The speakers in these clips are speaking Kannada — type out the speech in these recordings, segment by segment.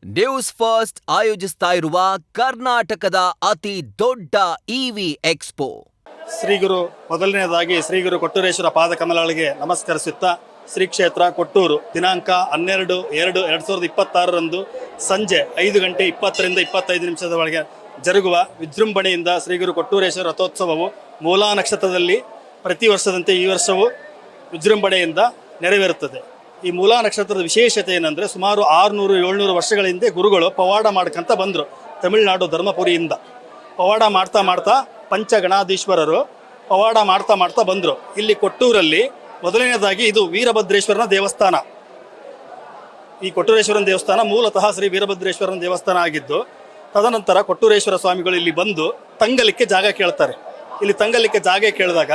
ನ್ಯೂಸ್ ಫಸ್ಟ್ ಆಯೋಜಿಸ್ತಾ ಇರುವ ಕರ್ನಾಟಕದ ಅತಿ ದೊಡ್ಡ ಇವಿ ಎಕ್ಸ್ಪೋ. ಶ್ರೀಗುರು ಮೊದಲನೇದಾಗಿ ಶ್ರೀಗುರು ಕೊಟ್ಟೂರೇಶ್ವರ ಪಾದ ಕಮಲಗಳಿಗೆ ನಮಸ್ಕರಿಸುತ್ತಾ ಶ್ರೀ ಕ್ಷೇತ್ರ ಕೊಟ್ಟೂರು ದಿನಾಂಕ 12/2/2026 ಸಂಜೆ 5 ಗಂಟೆ 20 ರಿಂದ 25 ನಿಮಿಷದವರೆಗೆ ಜರುಗುವ ವಿಜೃಂಭಣೆಯಿಂದ ಶ್ರೀಗುರು ಕೊಟ್ಟೂರೇಶ್ವರ ರಥೋತ್ಸವವು ಮೂಲಾ ನಕ್ಷತ್ರದಲ್ಲಿ ಪ್ರತಿ ವರ್ಷದಂತೆ ಈ ವರ್ಷವೂ ವಿಜೃಂಭಣೆಯಿಂದ ನೆರವೇರುತ್ತದೆ. ಈ ಮೂಲಾ ನಕ್ಷತ್ರದ ವಿಶೇಷತೆ ಏನಂದರೆ ಸುಮಾರು 600-700 ವರ್ಷಗಳ ಹಿಂದೆ ಗುರುಗಳು ಪವಾಡ ಮಾಡ್ಕೊಂತ ಬಂದರು. ತಮಿಳುನಾಡು ಧರ್ಮಪುರಿಯಿಂದ ಪವಾಡ ಮಾಡ್ತಾ ಪಂಚಗಣಾಧೀಶ್ವರರು ಪವಾಡ ಮಾಡ್ತಾ ಬಂದರು. ಇಲ್ಲಿ ಕೊಟ್ಟೂರಲ್ಲಿ ಮೊದಲನೇದಾಗಿ ಇದು ವೀರಭದ್ರೇಶ್ವರನ ದೇವಸ್ಥಾನ. ಈ ಕೊಟ್ಟೂರೇಶ್ವರನ ದೇವಸ್ಥಾನ ಮೂಲತಃ ಶ್ರೀ ವೀರಭದ್ರೇಶ್ವರನ ದೇವಸ್ಥಾನ ಆಗಿದ್ದು, ತದನಂತರ ಕೊಟ್ಟೂರೇಶ್ವರ ಸ್ವಾಮಿಗಳು ಇಲ್ಲಿ ಬಂದು ತಂಗಲಿಕ್ಕೆ ಜಾಗ ಕೇಳ್ತಾರೆ. ಇಲ್ಲಿ ತಂಗಲಿಕ್ಕೆ ಜಾಗ ಕೇಳಿದಾಗ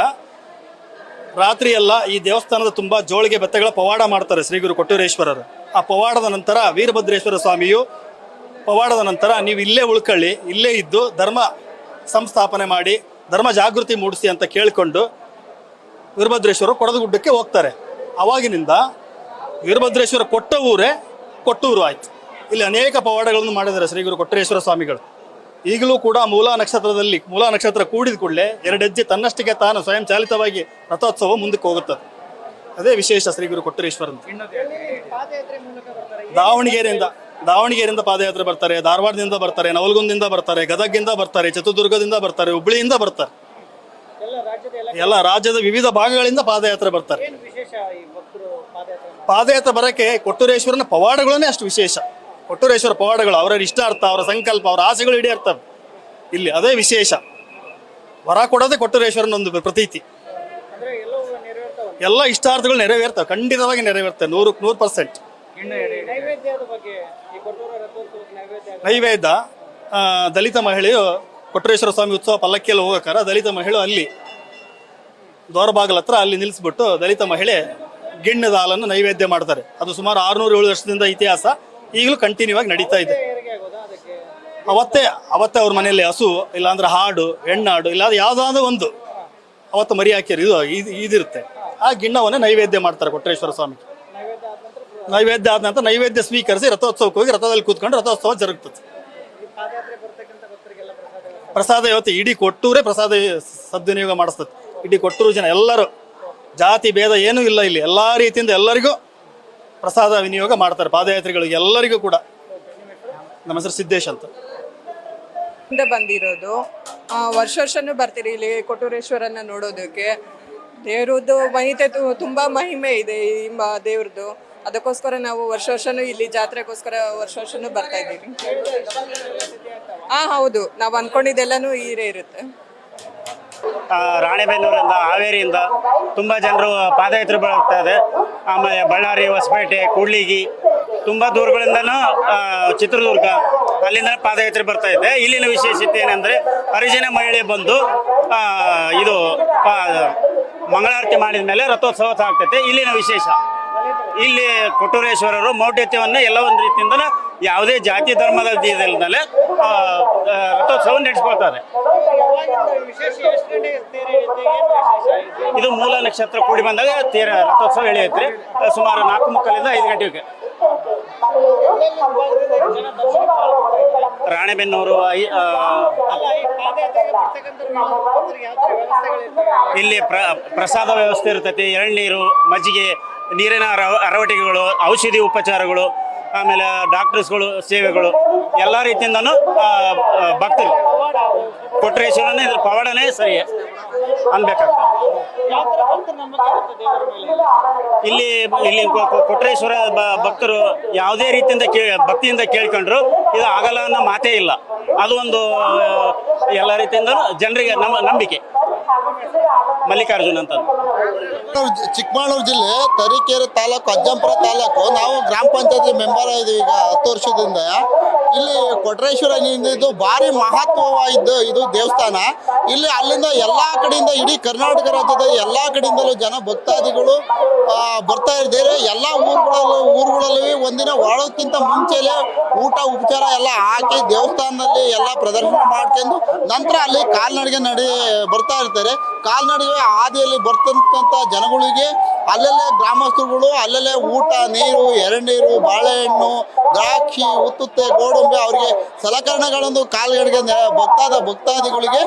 ರಾತ್ರಿ ಎಲ್ಲ ಈ ದೇವಸ್ಥಾನದ ತುಂಬ ಜೋಳಿಗೆ ಬೆತ್ತಗಳ ಪವಾಡ ಮಾಡ್ತಾರೆ ಶ್ರೀಗುರು ಕೊಟ್ಟೂರೇಶ್ವರರು. ಆ ಪವಾಡದ ನಂತರ ವೀರಭದ್ರೇಶ್ವರ ಸ್ವಾಮಿಯು ಪವಾಡದ ನಂತರ ನೀವು ಇಲ್ಲೇ ಉಳ್ಕೊಳ್ಳಿ, ಇಲ್ಲೇ ಇದ್ದು ಧರ್ಮ ಸಂಸ್ಥಾಪನೆ ಮಾಡಿ ಧರ್ಮ ಜಾಗೃತಿ ಮೂಡಿಸಿ ಅಂತ ಕೇಳಿಕೊಂಡು ವೀರಭದ್ರೇಶ್ವರ ಕೊಡದಗುಡ್ಡಕ್ಕೆ ಹೋಗ್ತಾರೆ. ಅವಾಗಿನಿಂದ ವೀರಭದ್ರೇಶ್ವರ ಕೊಟ್ಟ ಊರೇ ಕೊಟ್ಟೂರು ಆಯ್ತು. ಇಲ್ಲಿ ಅನೇಕ ಪವಾಡಗಳನ್ನು ಮಾಡಿದ್ದಾರೆ ಶ್ರೀಗುರು ಕೊಟ್ಟೂರೇಶ್ವರ ಸ್ವಾಮಿಗಳು. ಈಗಲೂ ಕೂಡ ಮೂಲಾ ನಕ್ಷತ್ರ ಕೂಡಿದ ಕೂಡಲೇ 2 ಹೆಜ್ಜೆ ತನ್ನಷ್ಟಕ್ಕೆ ತಾನು ಸ್ವಯಂ ಚಾಲಿತವಾಗಿ ರಥೋತ್ಸವ ಮುಂದಕ್ಕೆ ಹೋಗುತ್ತದೆ. ಅದೇ ವಿಶೇಷ ಶ್ರೀಗುರು ಕೊಟ್ಟೂರೇಶ್ವರನ. ದಾವಣಗೆರೆಯಿಂದ ಪಾದಯಾತ್ರೆ ಬರ್ತಾರೆ, ಧಾರವಾಡದಿಂದ ಬರ್ತಾರೆ, ನವಲಗುಂದದಿಂದ ಬರ್ತಾರೆ, ಗದಗಿಂದ ಬರ್ತಾರೆ, ಚಿತ್ರದುರ್ಗದಿಂದ ಬರ್ತಾರೆ, ಹುಬ್ಬಳ್ಳಿಯಿಂದ ಬರ್ತಾರೆ. ಎಲ್ಲ ರಾಜ್ಯದ ವಿವಿಧ ಭಾಗಗಳಿಂದ ಪಾದಯಾತ್ರೆ ಬರ್ತಾರೆ. ಪಾದಯಾತ್ರೆ ಬರೋಕ್ಕೆ ಕೊಟ್ಟೂರೇಶ್ವರನ ಪವಾಡಗಳನ್ನೇ ಅಷ್ಟು ವಿಶೇಷ. ಕೊಟ್ಟೂರೇಶ್ವರ ಪವಾಡಗಳು ಅವರ ಇಷ್ಟಾರ್ಥ, ಅವರ ಸಂಕಲ್ಪ, ಅವರ ಆಸೆಗಳು ಈಡೇರ್ತವೆ. ಇಲ್ಲಿ ಅದೇ ವಿಶೇಷ. ವರ ಕೊಡೋದೇ ಕೊಟ್ಟೂರೇಶ್ವರನ ಒಂದು ಪ್ರತೀತಿ. ಎಲ್ಲ ಇಷ್ಟಾರ್ಥಗಳು ನೆರವೇರ್ತವೆ, ಖಂಡಿತವಾಗಿ ನೆರವೇರ್ತವೆ 100%. ನೈವೇದ್ಯ ದಲಿತ ಮಹಿಳೆಯು ಕೊಟ್ಟೂರೇಶ್ವರ ಸ್ವಾಮಿ ಉತ್ಸವ ಪಲ್ಲಕ್ಕಿಯಲ್ಲಿ ಹೋಗೋಕಾರ ದಲಿತ ಮಹಿಳೆ ಅಲ್ಲಿ ದ್ವಾರಬಾಗಲ ಹತ್ರ ಅಲ್ಲಿ ನಿಲ್ಲಿಸ್ಬಿಟ್ಟು ದಲಿತ ಮಹಿಳೆ ಗಿಣ್ಣದ ಹಾಲನ್ನು ನೈವೇದ್ಯ ಮಾಡ್ತಾರೆ. ಅದು ಸುಮಾರು 607 ವರ್ಷದಿಂದ ಇತಿಹಾಸ, ಈಗಲೂ ಕಂಟಿನ್ಯೂ ಆಗಿ ನಡೀತಾ ಇದೆ. ಅವತ್ತೇ ಅವ್ರ ಮನೆಯಲ್ಲಿ ಹಸು ಇಲ್ಲಾಂದ್ರೆ ಹಾಡು, ಹೆಣ್ಣಾಡು ಇಲ್ಲಾಂದ್ರೆ ಯಾವುದಾದ್ರೂ ಒಂದು ಅವತ್ತು ಮರಿ ಹಾಕಿರು ಇದಿರುತ್ತೆ. ಆ ಗಿಣ್ಣವನ್ನೇ ನೈವೇದ್ಯ ಮಾಡ್ತಾರೆ ಕೊಟ್ಟೂರೇಶ್ವರ ಸ್ವಾಮಿ. ನೈವೇದ್ಯ ಆದ ನಂತರ ನೈವೇದ್ಯ ಸ್ವೀಕರಿಸಿ ರಥೋತ್ಸವಕ್ಕೆ ಹೋಗಿ ರಥದಲ್ಲಿ ಕೂತ್ಕೊಂಡು ರಥೋತ್ಸವ ಜರುಗುತ್ತದೆ. ಪ್ರಸಾದ ಇವತ್ತು ಇಡೀ ಕೊಟ್ಟೂರೇ ಪ್ರಸಾದ ಸದ್ವಿನಿಯೋಗ ಮಾಡಿಸ್ತದೆ. ಇಡೀ ಕೊಟ್ಟೂರು ಜನ ಎಲ್ಲರೂ, ಜಾತಿ ಭೇದ ಏನೂ ಇಲ್ಲ ಇಲ್ಲಿ, ಎಲ್ಲ ರೀತಿಯಿಂದ ಎಲ್ಲರಿಗೂ ಪ್ರಸಾದ ವಿನಿಯೋಗ ಮಾಡ್ತಾರೆ. ಪಾದಯಾತ್ರಿಗಳಿಗೆ ಎಲ್ಲರಿಗೂ ಕೂಡ. ನಮ್ಮ ಹೆಸರು ಸಿದ್ದೇಶ್ ಅಂತ ಬಂದಿರೋದು. ವರ್ಷನೂ ಬರ್ತೀರಿ ಇಲ್ಲಿ ಕೊಟ್ಟೂರೇಶ್ವರನ ನೋಡೋದಕ್ಕೆ. ದೇವ್ರದ್ದು ಮಹಿತೆ ತುಂಬ ಮಹಿಮೆ ಇದೆ ಈ ದೇವ್ರದ್ದು. ಅದಕ್ಕೋಸ್ಕರ ನಾವು ವರ್ಷನೂ ಇಲ್ಲಿ ಜಾತ್ರೆಗೋಸ್ಕರ ವರ್ಷನೂ ಬರ್ತಾ ಇದ್ದೀವಿ. ಹೌದು, ನಾವು ಅಂದ್ಕೊಂಡಿದ್ದೆಲ್ಲನೂ ಹೀರೇ ಇರುತ್ತೆ. ರಾಣೆಬೆನ್ನೂರಿಂದ, ಹಾವೇರಿಯಿಂದ ತುಂಬ ಜನರು ಪಾದಯಾತ್ರೆ ಬರ್ತಾ ಇದೆ. ಆಮೇಲೆ ಬಳ್ಳಾರಿ, ಹೊಸಪೇಟೆ, ಕೂಡ್ಲಿಗಿ ತುಂಬ ದೂರಗಳಿಂದನೂ ಚಿತ್ರದುರ್ಗ ಅಲ್ಲಿಂದ ಪಾದಯಾತ್ರೆ ಬರ್ತಾ ಇದೆ. ಇಲ್ಲಿನ ವಿಶೇಷತೆ ಏನಂದರೆ ಹರಿಜನ ಮಹಿಳೆ ಬಂದು ಇದು ಮಂಗಳಾರತಿ ಮಾಡಿದ ಮೇಲೆ ರಥೋತ್ಸವ ಆಗ್ತೈತೆ. ಇಲ್ಲಿನ ವಿಶೇಷ ಇಲ್ಲಿ ಕೊಟ್ಟೂರೇಶ್ವರರು ಮೌಢ್ಯತ್ಯವನ್ನು ಎಲ್ಲ ಒಂದು ರೀತಿಯಿಂದ ಯಾವುದೇ ಜಾತಿ ಧರ್ಮದ ಇಲ್ಲದಲ್ಲೇ ರಥೋತ್ಸವ ನಡೆಸ್ಕೊಳ್ತಾರೆ. ಇದು ಮೂಲ ನಕ್ಷತ್ರ ಕೂಡಿ ಬಂದಾಗ ರಥೋತ್ಸವ ಎಳೆಯುತ್ತೆ. ಸುಮಾರು 4:30ರಿಂದ 5 ಗಂಟೆಗೆ. ರಾಣೆಬೆನ್ನೂರು ಇಲ್ಲಿ ಪ್ರಸಾದ ವ್ಯವಸ್ಥೆ ಇರ್ತೈತಿ. ಎಳನೀರು, ಮಜ್ಜಿಗೆ, ನೀರಿನ ಅರವಟಿಕೆಗಳು, ಔಷಧಿ ಉಪಚಾರಗಳು, ಆಮೇಲೆ ಡಾಕ್ಟರ್ಸ್ಗಳು ಸೇವೆಗಳು ಎಲ್ಲ ರೀತಿಯಿಂದನೂ ಭಕ್ತರು ಕೊಟ್ಟೂರೇಶ್ವರನೇ ಇದ್ರ ಪವಾಡನೇ ಸರಿ ಅನ್ಬೇಕಾಗ್ತದೆ. ಇಲ್ಲಿ ಕೊಟ್ಟೂರೇಶ್ವರ ಭಕ್ತರು ಯಾವುದೇ ರೀತಿಯಿಂದ ಭಕ್ತಿಯಿಂದ ಕೇಳ್ಕೊಂಡ್ರು ಇದು ಆಗಲ್ಲ ಅನ್ನೋ ಮಾತೇ ಇಲ್ಲ. ಅದು ಒಂದು ಎಲ್ಲ ರೀತಿಯಿಂದ ಜನರಿಗೆ ನಂಬಿಕೆ. ಮಲ್ಲಿಕಾರ್ಜುನ್ ಅಂತ. ಚಿಕ್ಕಮಗಳೂರು ಜಿಲ್ಲೆ ತರೀಕೆರೆ ತಾಲೂಕು, ಅಜ್ಜಂಪುರ ತಾಲೂಕು. ನಾವು ಗ್ರಾಮ ಪಂಚಾಯತಿ ಮೆಂಬರ್ ಇದ್ದೀವಿ ಈಗ 10 ವರ್ಷದಿಂದ. ಇಲ್ಲಿ ಕೊಟ್ಟೂರೇಶ್ವರ ಇದು ಭಾರಿ ಮಹತ್ವವಾಗಿದ್ದು ಇದು ದೇವಸ್ಥಾನ. ಇಲ್ಲಿ ಅಲ್ಲಿಂದ ಎಲ್ಲ ಕಡೆಯಿಂದ, ಇಡೀ ಕರ್ನಾಟಕ ರಾಜ್ಯದ ಎಲ್ಲ ಕಡೆಯಿಂದಲೂ ಜನ ಭಕ್ತಾದಿಗಳು ಬರ್ತಾ ಇದ್ದಾರೆ. ಎಲ್ಲ ಊರುಗಳಲ್ಲಿ ಒಂದಿನ ಒಳಕ್ಕಿಂತ ಮುಂಚೆಲೆ ಊಟ ಉಪಚಾರ ಎಲ್ಲ ಹಾಕಿ ದೇವಸ್ಥಾನದಲ್ಲಿ ಎಲ್ಲ ಪ್ರದರ್ಶನ ಮಾಡ್ಕೊಂಡು ನಂತರ ಅಲ್ಲಿ ಕಾಲ್ನಡಿಗೆ ಬರ್ತಾ ಇರ್ತಾರೆ. ಮಾಡ್ತಾರೆ. ಕಾಲ್ನಡಿಗೆ ಹಾದಿಯಲ್ಲಿ ಬರ್ತಕ್ಕಂಥ ಜನಗಳಿಗೆ ಅಲ್ಲಲ್ಲೇ ಗ್ರಾಮಸ್ಥರುಗಳು ಅಲ್ಲಲ್ಲೇ ಊಟ, ನೀರು, ಎಳನೀರು, ಬಾಳೆಹಣ್ಣು, ದ್ರಾಕ್ಷಿ, ಉತ್ತುತ್ತೆ, ಗೋಡಂಬಿ ಅವರಿಗೆ ಸಲಕರಣೆಗಳನ್ನು ಕಾಲ್ನಡಿಗೆ ಭಕ್ತಾದಿಗಳಿಗೆ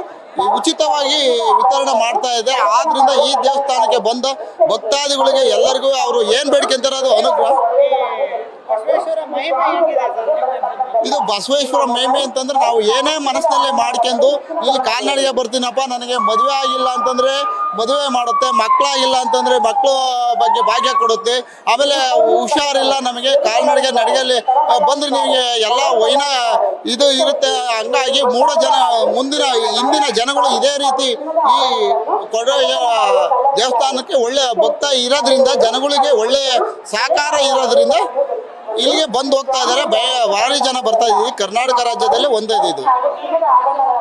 ಉಚಿತವಾಗಿ ವಿತರಣೆ ಮಾಡ್ತಾ ಇದೆ. ಆದ್ರಿಂದ ಈ ದೇವಸ್ಥಾನಕ್ಕೆ ಬಂದ ಭಕ್ತಾದಿಗಳಿಗೆ ಎಲ್ಲರಿಗೂ ಅವರು ಏನ್ ಬೇಡ್ಕೊಂತಾರೆ ಅದು ಅನುಗ್ರಹ. ಇದು ಬಸವೇಶ್ವರ ಮಹಿಮೆ ಅಂತಂದ್ರೆ ನಾವು ಏನೇ ಮನಸ್ಸಿನಲ್ಲೇ ಮಾಡ್ಕೊಂಡು ಇಲ್ಲಿ ಕಾಲ್ನಡಿಗೆ ಬರ್ತೀನಪ್ಪ, ನನಗೆ ಮದುವೆ ಆಗಿಲ್ಲ ಅಂತಂದ್ರೆ ಮದುವೆ ಮಾಡುತ್ತೆ, ಮಕ್ಕಳಾಗಿಲ್ಲ ಅಂತಂದ್ರೆ ಮಕ್ಕಳ ಬಗ್ಗೆ ಭಾಗ್ಯ ಕೊಡುತ್ತೆ. ಆಮೇಲೆ ಹುಷಾರಿಲ್ಲ ನಮಗೆ ಕಾಲ್ನಡಿಗೆ ನಡಿಗೆಯಲ್ಲಿ ಬಂದ್ರೆ ನಿಮಗೆ ಎಲ್ಲ ಇದು ಇರುತ್ತೆ. ಹಂಗಾಗಿ ಹಿಂದಿನ ಜನಗಳು ಇದೇ ರೀತಿ ಈ ದೇವಸ್ಥಾನಕ್ಕೆ ಒಳ್ಳೆ ಭಕ್ತ ಇರೋದ್ರಿಂದ ಜನಗಳಿಗೆ ಒಳ್ಳೆ ಸಹಕಾರ ಇರೋದ್ರಿಂದ ಇಲ್ಲಿಗೆ ಬಂದು ಹೋಗ್ತಾ ಇದ್ದಾರೆ. ಭಾರಿ ಜನ ಬರ್ತಾ ಇದ್ದೀವಿ. ಕರ್ನಾಟಕ ರಾಜ್ಯದಲ್ಲಿ ಒಂದೇ ಇದು.